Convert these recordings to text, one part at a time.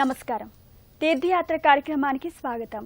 నమస్కారం. తీర్థయాత్ర కార్యక్రమానికి స్వాగతం.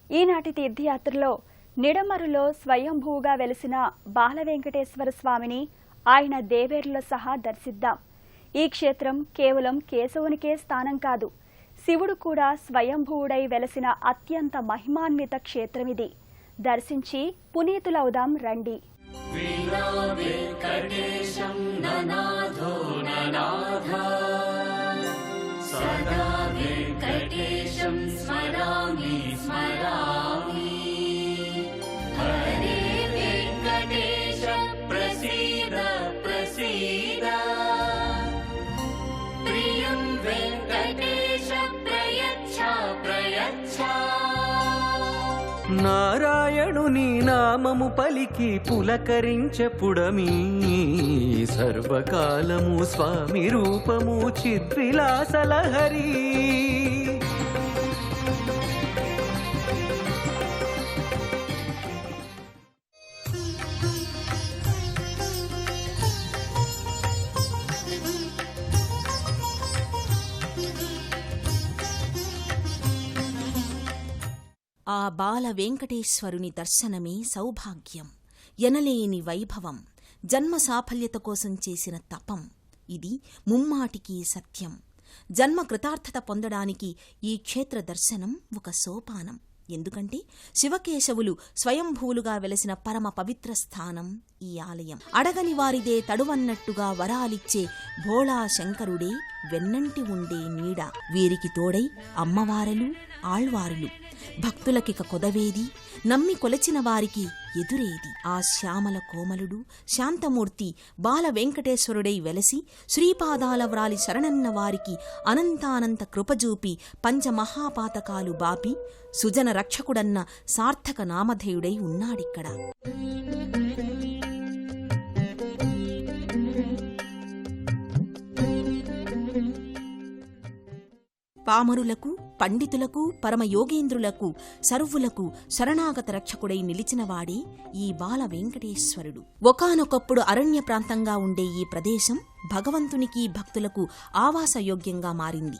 ఈనాటి తీర్థయాత్రలో నిడమరులో స్వయంభూగా వెలిసిన బాలవెంకటేశ్వర స్వామిని ఆయన దేవేరుల సహా దర్శిద్దాం. ఈ క్షేత్రం కేవలం కేశవునికే స్థానం కాదు, శివుడు కూడా స్వయంభూడై వెలసిన అత్యంత మహిమాన్విత క్షేత్రమిది. దర్శించి పునీతులవుదాం రండి. సదా వెంకటేశం స్మరామి స్మరామి. హరే వెంకటేశ ప్రసీద ప్రసీద. ప్రియం వెంకటేశ ప్రయచ్ఛ ప్రయచ్ఛ. నారాయణుని నామము పలికి పులకరించెపుడమీ, సర్వకాలము స్వామి రూపము చిద్విలాసలహరి. ఆ బాల వెంకటేశ్వరుని దర్శనమే సౌభాగ్యం, ఎనలేని వైభవం, జన్మ సాఫల్యత కోసం చేసిన తపం. ఇది ముమ్మాటికి సత్యం. జన్మ కృతార్థత పొందడానికి ఈ క్షేత్ర దర్శనం ఒక సోపానం. ఎందుకంటే శివకేశవులు స్వయంభూలుగా వెలసిన పరమ పవిత్ర స్థానం ఈ ఆలయం. అడగని వారిదే తడువన్నట్టుగా వరాలిచ్చే భోళా శంకరుడే వెన్నంటి ఉండే నీడ. వీరికి తోడై అమ్మవారలు, ఆళ్వారులు. భక్తులకిక కొదవేది, నమ్మి కొలచిన వారికి ఎదురేది. ఆ శ్యామల కోమలుడు శాంతమూర్తి బాల వెంకటేశ్వరుడై వెలసి శ్రీపాదాల వ్రాలి శరణన్న వారికి అనంతానంత కృపజూపి పంచమహాపాతకాలు బాపి సుజన రక్షకుడన్న సార్థక నామధేయుడై ఉన్నాడిక్కడ. పామరులకు, పండితులకు, పరమయోగేంద్రులకు, సర్వులకు శరణాగత రక్షకుడై నిలిచినవాడే ఈ బాల వెంకటేశ్వరుడు. ఒకానొకప్పుడు అరణ్య ప్రాంతంగా ఉండే ఈ ప్రదేశం భగవంతునికి, భక్తులకు ఆవాసయోగ్యంగా మారింది.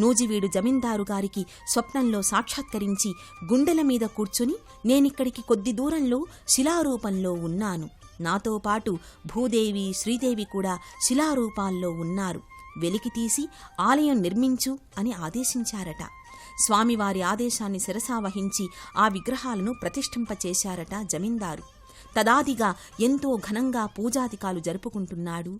నూజివీడు జమీందారు గారికి స్వప్నంలో సాక్షాత్కరించి గుండెల మీద కూర్చుని, నేనిక్కడికి కొద్ది దూరంలో శిలారూపంలో ఉన్నాను, నాతో పాటు భూదేవి, శ్రీదేవి కూడా శిలారూపాల్లో ఉన్నారు, వెలికితీసి ఆలయం నిర్మించు అని ఆదేశించారట. స్వామివారి ఆదేశాన్ని శిరసావహించి ఆ విగ్రహాలను ప్రతిష్ఠింపచేశారట జమీందారు. తదాదిగా ఎంతో ఘనంగా పూజాదికాలు జరుపుకుంటున్నాడు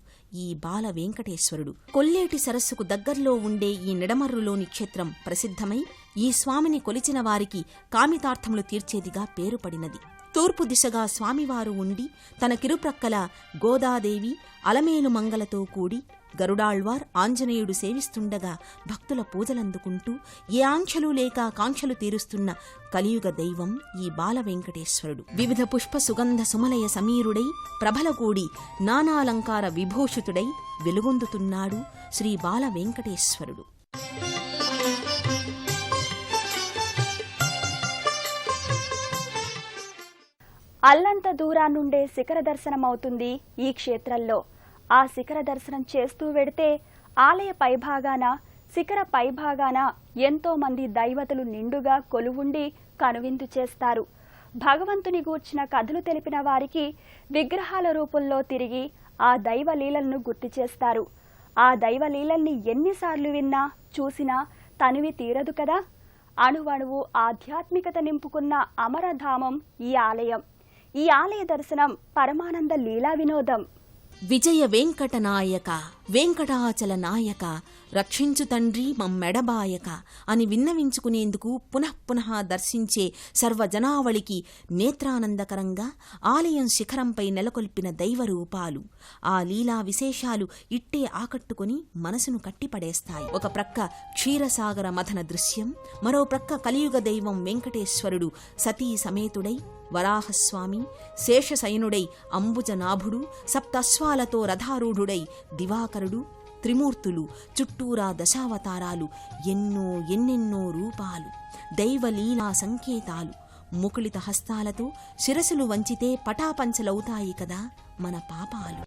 ఈ బాల వెంకటేశ్వరుడు. కొల్లేటి సరస్సుకు దగ్గర్లో ఉండే ఈ నిడమర్రులోని క్షేత్రం ప్రసిద్ధమై ఈ స్వామిని కొలిచిన వారికి కామితార్థములు తీర్చేదిగా పేరుపడినది. తూర్పు దిశగా స్వామివారు ఉండి తన కిరుప్రక్కల గోదాదేవి అలమేలు మంగలతో కూడి గరుడాళ్వార్, ఆంజనేయుడు సేవిస్తుండగా భక్తుల పూజలందుకుంటూ ఏ ఆంక్షలు లేక కాంక్షలు తీరుస్తున్న కలియుగ దైవం ఈ బాల వెంకటేశ్వరుడు. వివిధ పుష్ప సుగంధ సుమలయ సమీరుడై ప్రభలగూడి నానాలంకార విభూషితుడై వెలుగొందుతున్నాడు శ్రీ బాల వెంకటేశ్వరుడు. అల్లంత దూరాన్నుండే శిఖర దర్శనమవుతుంది ఈ క్షేత్రంలో. ఆ శిఖర దర్శనం చేస్తూ వెడితే ఆలయ పైభాగాన, శిఖర పైభాగాన ఎంతో మంది దైవతలు నిండుగా కొలువుండి కనువిందు చేస్తారు. భగవంతుని గూర్చిన కథలు తెలిపిన వారికి విగ్రహాల రూపంలో తిరిగి ఆ దైవలీలలను గుర్తు చేస్తారు. ఆ దైవలీలల్ని ఎన్నిసార్లు విన్నా, చూసినా తనివి తీరదు కదా. అణువణువు ఆధ్యాత్మికత నింపుకున్న అమరధామం ఈ ఆలయం. ఈ ఆలయ దర్శనం పరమానంద లీలా వినోదం. విజయ వెంకటనాయక, వెంకటాచల నాయక, రక్షించు తండ్రి మమ్మెడబాయక అని విన్నవించుకునేందుకు పునఃపునః దర్శించే సర్వజనావళికి నేత్రానందకరంగా ఆలయం శిఖరంపై నెలకొల్పిన దైవరూపాలు, ఆ లీలా విశేషాలు ఇట్టే ఆకట్టుకుని మనసును కట్టిపడేస్తాయి. ఒక ప్రక్క క్షీరసాగర మథన దృశ్యం, మరో ప్రక్క కలియుగ దైవం వెంకటేశ్వరుడు సతీ సమేతుడై, వరాహస్వామి శేషశయనుడై, అంబుజనాభుడు సప్తస్వాలతో రథారూఢుడై, దివాకరుడు, త్రిమూర్తులు, చుట్టూరా దశావతారాలు, ఎన్నెన్నో రూపాలు, దైవలీలా సంకేతాలు. ముకుళిత హస్తాలతో శిరసులు వంచితే పటాపంచలవుతాయి కదా మన పాపాలు.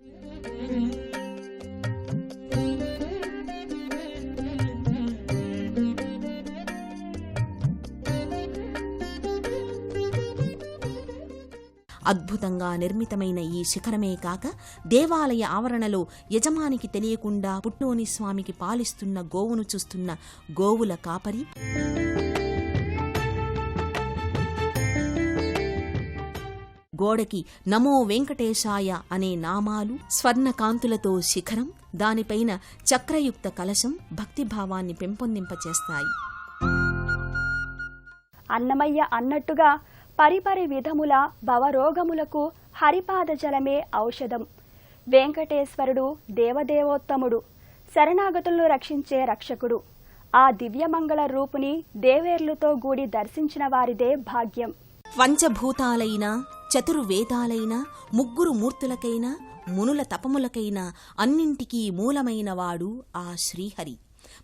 అద్భుతంగా నిర్మితమైన ఈ శిఖరమే కాక దేవాలయ ఆవరణలో యజమానికి తెలియకుండా పుట్నోని స్వామికి పాలిస్తున్న గోవును చూస్తున్న గోవుల కాపరి, గోడకి నమో వెంకటేశాయ అనే నామాలు, స్వర్ణకాంతులతో శిఖరం, దానిపైన చక్రయుక్త కలశం భక్తిభావాన్ని పెంపొందింపచేస్తాయి. అన్నమయ్య అన్నట్టుగా పరిపరి విధముల భవరోగములకు హరిపాద జలమే ఔషధం. వెంకటేశ్వరుడు దేవదేవోత్తముడు, శరణాగతులను రక్షించే రక్షకుడు. ఆ దివ్యమంగళ రూపుని దేవేర్లుతో గూడి దర్శించిన వారిదే భాగ్యం. పంచభూతాలైనా, చతుర్వేదాలైనా, ముగ్గురు మూర్తులకైనా, మునుల తపములకైనా అన్నింటికీ మూలమైనవాడు ఆ శ్రీహరి.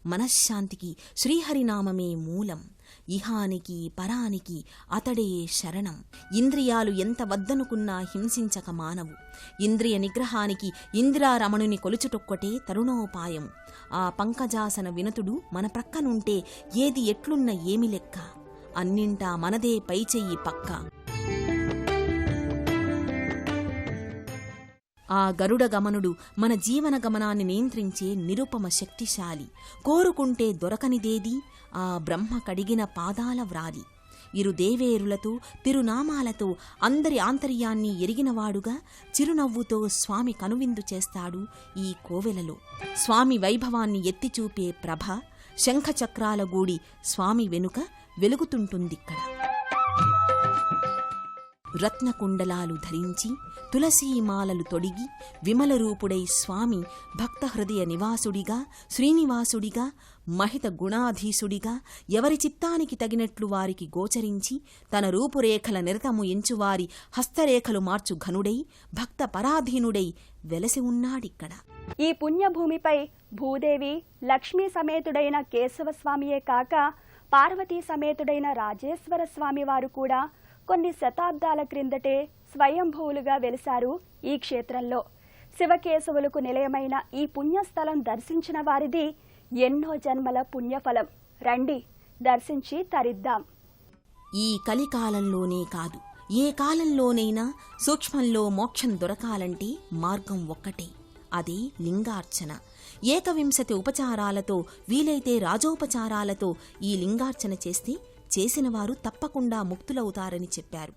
మనశ్శాంతికి శ్రీహరినామమే మూలం. ఇహానికి పరానికి అతడే శరణం. ఇంద్రియాలు ఎంత వద్దనుకున్నా హింసించక మానవు. ఇంద్రియ నిగ్రహానికి ఇందిరారమణుని కొలుచుటొక్కటే తరుణోపాయం. ఆ పంకజాసన వినతుడు మన ప్రక్కనుంటే ఏది ఎట్లున్న ఏమి లెక్క, అన్నింటా మనదే పైచెయ్యి పక్క. ఆ గరుడ గమనుడు మన జీవన గమనాన్ని నియంత్రించే నిరుపమ శక్తిశాలి. కోరుకుంటే దొరకనిదేది ఆ బ్రహ్మ కడిగిన పాదాల వ్రాలి. ఇరు దేవేరులతో తిరునామాలతో అందరి ఆంతర్యాన్ని ఎరిగినవాడుగా చిరునవ్వుతో స్వామి కనువిందు చేస్తాడు ఈ కోవెలలో. స్వామి వైభవాన్ని ఎత్తిచూపే ప్రభ శంఖచక్రాల గూడి స్వామి వెనుక వెలుగుతుంటుందిక్కడ. రత్నకుండలాలు ధరించి తులసీమాలలు తొడిగి విమలరూపుడై స్వామి భక్త హృదయ నివాసుడిగా, శ్రీనివాసుడిగా, మహిత గుణాధీసుడిగా ఎవరి చిత్తానికి తగినట్లు వారికి గోచరించి తన రూపురేఖల నిరతము ఎంచువారి హస్తరేఖలు మార్చు ఘనుడై భక్త పరాధీనుడై వెలసి ఉన్నాడిక్కడ. ఈ పుణ్యభూమిపై భూదేవి లక్ష్మీ సమేతుడైన కేశవస్వామియే కాక పార్వతీ సమేతుడైన రాజేశ్వర స్వామి వారు కూడా కొన్ని శతాబ్దాల క్రిందటే స్వయంభూలుగా వెలిశారు ఈ క్షేత్రంలో. శివకేశవులకు నిలయమైన ఈ పుణ్యస్థలం దర్శించిన వారిది ఎన్నో జన్మల పుణ్యఫలం. రండి, దర్శించి తరిద్దాం. ఈ కలికాలంలోనే కాదు, ఏ కాలంలోనైనా సూక్ష్మంలో మోక్షం దొరకాలంటే మార్గం ఒక్కటే, అదే లింగార్చన. ఏకవింశతి ఉపచారాలతో, వీలైతే రాజోపచారాలతో ఈ లింగార్చన చేస్తే చేసినవారు తప్పకుండా ముక్తులవుతారని చెప్పారు.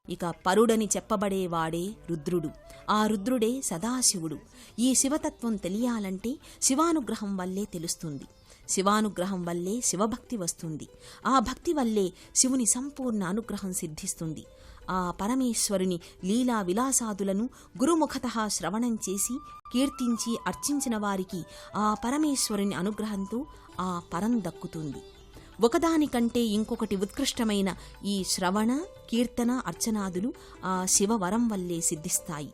ఇక పరుడని చెప్పబడేవాడే రుద్రుడు. ఆ రుద్రుడే సదాశివుడు. ఈ శివతత్వం తెలియాలంటే శివానుగ్రహం వల్లే తెలుస్తుంది. శివానుగ్రహం వల్లే శివభక్తి వస్తుంది. ఆ భక్తి వల్లే శివుని సంపూర్ణ అనుగ్రహం సిద్ధిస్తుంది. ఆ పరమేశ్వరుని లీలా విలాసాదులను గురుముఖతః శ్రవణం చేసి కీర్తించి అర్చించిన వారికి ఆ పరమేశ్వరుని అనుగ్రహంతో ఆ పరం దక్కుతుంది. ఒకదానికంటే ఇంకొకటి ఉత్కృష్టమైన ఈ శ్రవణ, కీర్తన, అర్చనాదులు ఆ శివవరం వల్లే సిద్ధిస్తాయి.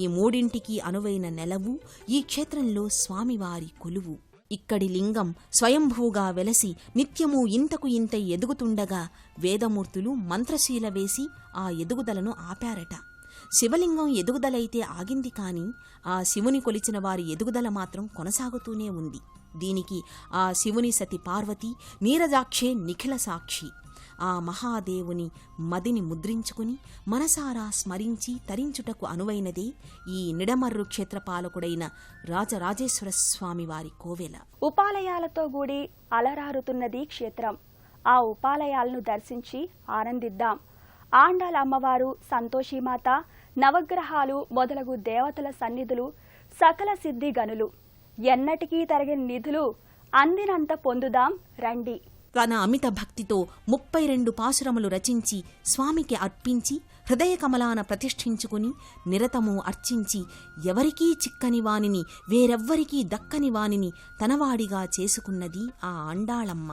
ఈ మూడింటికి అనువైన నెలవు ఈ క్షేత్రంలో స్వామివారి కొలువు. ఇక్కడి లింగం స్వయంభూగా వెలసి నిత్యము ఇంతకు ఇంత ఎదుగుతుండగా వేదమూర్తులు మంత్రశీల వేసి ఆ ఎదుగుదలను ఆపారట. శివలింగం ఎదుగుదలైతే ఆగింది కాని ఆ శివుని కొలిచిన వారి ఎదుగుదల మాత్రం కొనసాగుతూనే ఉంది. దీనికి ఆ శివుని సతి పార్వతి నీరజాక్షే నిఖిల సాక్షి. ఆ మహాదేవుని మదిని ముద్రించుకుని మనసారా స్మరించి తరించుటకు అనువైనదే ఈ నిడమర్రు క్షేత్రపాలకుడైన రాజరాజేశ్వర స్వామి వారి కోవెల. ఉపాలయాలతో గూడి అలరారుతున్నది క్షేత్రం. ఆ ఉపాలయాలను దర్శించి ఆనందిద్దాం. ఆండాల అమ్మవారు, సంతోషిమాత, నవగ్రహాలు మొదలగు దేవతల సన్నిధులు, సకల సిద్ధి గనులు, ఎన్నటికీ తరగని నిధులు అందినంత పొందుదాం రండి. తన అమిత భక్తితో 32 పాశురములు రచించి స్వామికి అర్పించి హృదయ కమలాన ప్రతిష్ఠించుకుని నిరతము అర్చించి ఎవరికీ చిక్కని వానిని, వేరెవ్వరికీ దక్కని వానిని తనవాడిగా చేసుకున్నది ఆ ఆండాళమ్మ.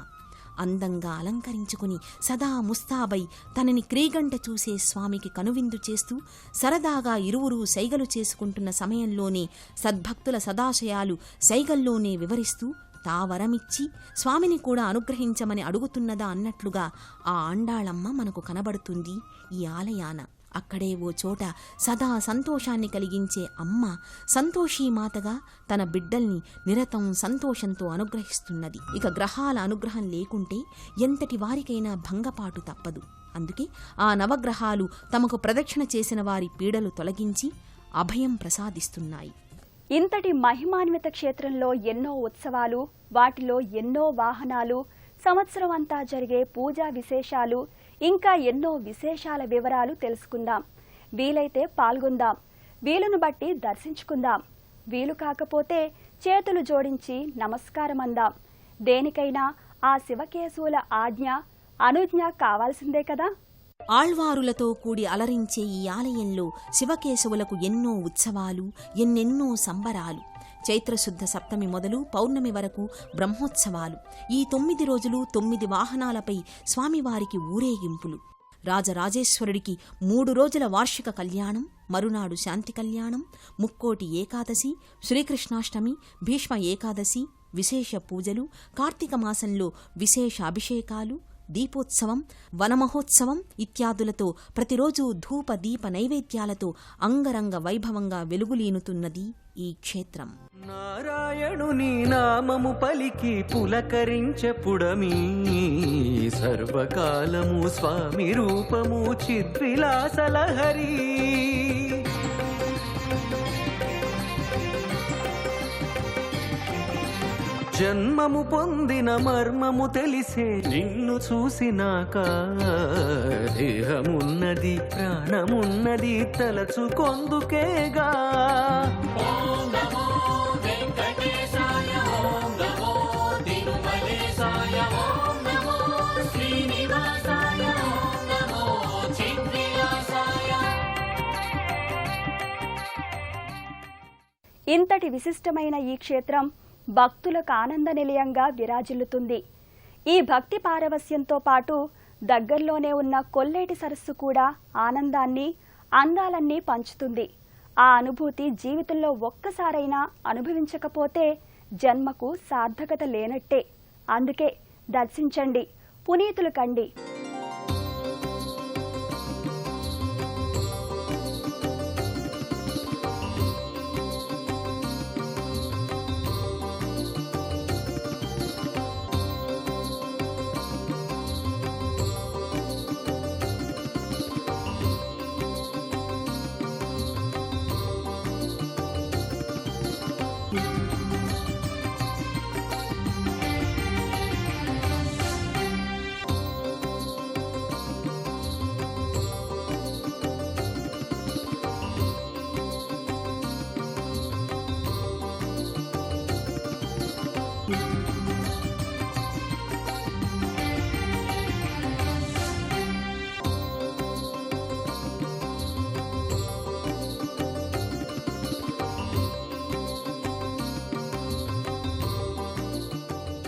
అందంగా అలంకరించుకుని సదా ముస్తాబై తనని క్రీగంట చూసే స్వామికి కనువిందు చేస్తూ సరదాగా ఇరువురు సైగలు చేసుకుంటున్న సమయంలోనే సద్భక్తుల సదాశయాలు సైగల్లోనే వివరిస్తూ తావరమిచ్చి స్వామిని కూడా అనుగ్రహించమని అడుగుతున్నదా అన్నట్లుగా ఆ ఆండాళమ్మ మనకు కనబడుతుంది ఈ ఆలయాన. అక్కడే ఓ చోట సదా సంతోషాన్ని కలిగించే అమ్మ సంతోషీమాతగా తన బిడ్డల్ని నిరతం సంతోషంతో అనుగ్రహిస్తున్నది. ఇక గ్రహాల అనుగ్రహం లేకుంటే ఎంతటి వారికైనా భంగపాటు తప్పదు. అందుకే ఆ నవగ్రహాలు తమకు ప్రదక్షిణ చేసిన వారి పీడలు తొలగించి అభయం ప్రసాదిస్తున్నాయి. ఇంతటి మహిమాన్విత క్షేత్రంలో ఎన్నో ఉత్సవాలు, వాటిలో ఎన్నో వాహనాలు, సంవత్సరం అంతా జరిగే పూజా విశేషాలు, ఇంకా ఎన్నో విశేషాల వివరాలు తెలుసుకుందాం. వీలైతే పాల్గొందాం, వీలును బట్టి దర్శించుకుందాం, వీలు కాకపోతే చేతులు జోడించి నమస్కారమందాం. దేనికైనా ఆ శివకేశవుల ఆజ్ఞ అనుజ్ఞ కావాల్సిందే కదా. ఆళ్వారులతో కూడి అలరించే ఈ ఆలయంలో శివకేశవులకు ఎన్నో ఉత్సవాలు, ఎన్నెన్నో సంబరాలు. చైత్రశుద్ధ సప్తమి మొదలు పౌర్ణమి వరకు బ్రహ్మోత్సవాలు. ఈ 9 రోజులు 9 వాహనాలపై స్వామివారికి ఊరేగింపులు. రాజరాజేశ్వరుడికి 3 రోజుల వార్షిక కళ్యాణం, మరునాడు శాంతి కళ్యాణం, ముక్కోటి ఏకాదశి, శ్రీకృష్ణాష్టమి, భీష్మ ఏకాదశి, విశేష పూజలు, కార్తీక మాసంలో విశేష అభిషేకాలు, దీపోత్సవం, వనమహోత్సవం ఇత్యాదులతో ప్రతిరోజు ధూప దీప నైవేద్యాలతో అంగరంగ వైభవంగా వెలుగులీనుతున్నది ఈ క్షేత్రం. నారాయణుని నామము పలికి పులకరించెపుడమీ సర్వకాలము స్వామి రూపము చిద్విలాసలహరి. జన్మము పొందిన మర్మము తెలిసే నిన్ను చూసినాక దేహమున్నది ప్రాణమున్నది తలచుకొందుకేగా. ఓం నమో వెంకటేశాయ, ఓం నమో తిరుమలేశాయ, ఓం నమో శ్రీనివాసాయ, ఓం నమో చిద్విలాసాయ. ఇంతటి విశిష్టమైన ఈ క్షేత్రం భక్తులకు ఆనంద నిలయంగా విరాజిల్లుతుంది. ఈ భక్తి పారవస్యంతో పాటు దగ్గర్లోనే ఉన్న కొల్లేటి సరస్సు కూడా ఆనందాన్ని, అందాలన్నీ పంచుతుంది. ఆ అనుభూతి జీవితంలో ఒక్కసారైనా అనుభవించకపోతే జన్మకు సార్థకత లేనట్టే. అందుకే దర్శించండి, పునీతులు కండి.